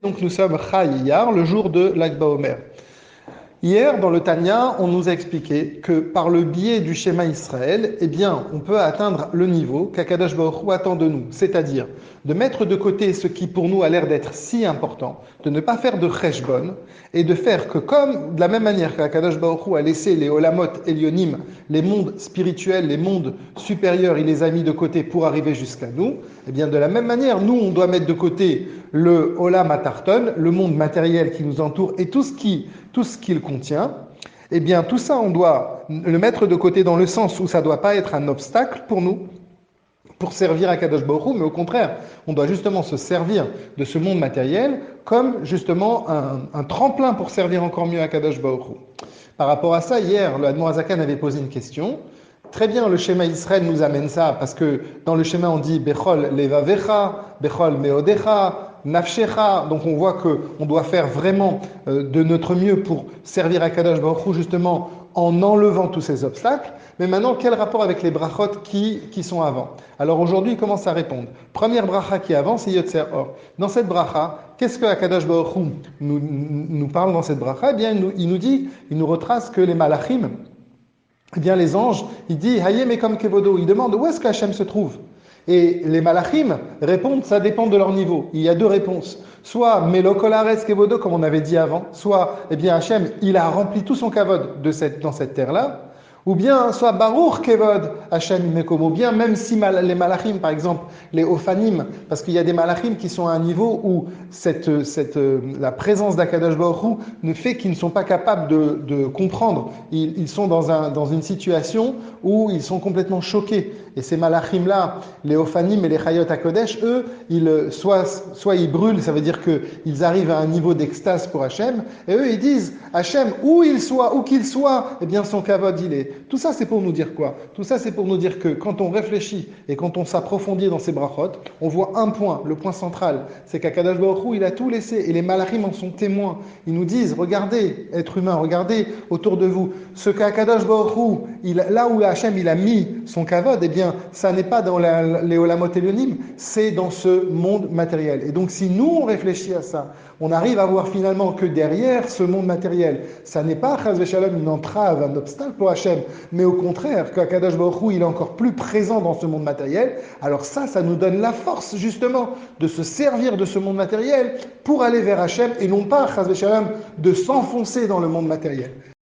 Donc nous sommes Chayiyar, le jour de l'Ag BaOmer. Hier, dans le Tanya, on nous a expliqué que par le biais du schéma Israël, eh bien, on peut atteindre le niveau qu'Akadosh Baruch Hu attend de nous, c'est-à-dire de mettre de côté ce qui pour nous a l'air d'être si important, de ne pas faire de cheshbon, et de faire que comme, de la même manière qu'Akadosh Baruch Hu a laissé les Olamot Elyonim, les mondes spirituels, les mondes supérieurs, il les a mis de côté pour arriver jusqu'à nous, eh bien, de la même manière, nous, on doit mettre de côté le Olam Atarton, le monde matériel qui nous entoure et tout ce qu'il contient, eh bien tout ça on doit le mettre de côté dans le sens où ça ne doit pas être un obstacle pour nous, pour servir à Kadosh Baruch Hu, mais au contraire, on doit justement se servir de ce monde matériel comme justement un tremplin pour servir encore mieux à Kadosh Baruch Hu. Par rapport à ça, hier, le Admor Azakan avait posé une question. Très bien, le schéma Israël nous amène ça, parce que dans le schéma on dit Bechol levavecha, Bechol meodecha, Nafshecha, donc on voit qu'on doit faire vraiment de notre mieux pour servir à Kadosh Baruch Hu justement en enlevant tous ces obstacles. Mais maintenant, quel rapport avec les brachot qui sont avant? Alors aujourd'hui, il commence à répondre. Première bracha qui est avant, c'est Yotzer Or. Dans cette bracha, qu'est-ce que Akadosh Baruch Hu nous parle dans cette bracha? Eh bien, il nous dit, il nous retrace que les malachim, eh bien les anges, il dit Hayem Ekom Kevodo, il demande où est-ce qu'Hachem se trouve. Et les malachim répondent, ça dépend de leur niveau. Il y a deux réponses. Soit Melokolares Kevodo, comme on avait dit avant, soit, eh bien, Hachem, il a rempli tout son kavod dans cette terre-là, ou bien, soit Baruch Kevod Hachem Imekom, ou bien, même si les malachim, par exemple, les ophanim, parce qu'il y a des malachim qui sont à un niveau où la présence d'Akadosh Baruch Hu ne fait qu'ils ne sont pas capables de comprendre. Ils sont dans une situation où ils sont complètement choqués. Et ces malachim-là, les ophanim et les chayot HaKodesh, eux, soit ils brûlent, ça veut dire qu'ils arrivent à un niveau d'extase pour Hachem, et eux, ils disent, Hachem, où qu'il soit, eh bien, son kavod, il est. Tout ça, c'est pour nous dire quoi? Tout ça, c'est pour nous dire que quand on réfléchit et quand on s'approfondit dans ces brachot, on voit un point, le point central, c'est qu'Akadosh Baruch Hu, il a tout laissé, et les malachim en sont témoins. Ils nous disent, regardez, être humain, regardez autour de vous, ce qu'Akadosh Baruch Hu, là où Hachem, il a mis son kavod, eh bien, ça n'est pas dans les Olamot Elyonim, c'est dans ce monde matériel. Et donc, si nous, on réfléchit à ça, on arrive à voir finalement que derrière ce monde matériel, ça n'est pas, chas v'shalom, une entrave, un obstacle pour Hachem, mais au contraire, qu'Akadosh Baruch Hu, il est encore plus présent dans ce monde matériel, alors ça nous donne la force, justement, de se servir de ce monde matériel pour aller vers Hachem, et non pas, chas v'shalom, de s'enfoncer dans le monde matériel.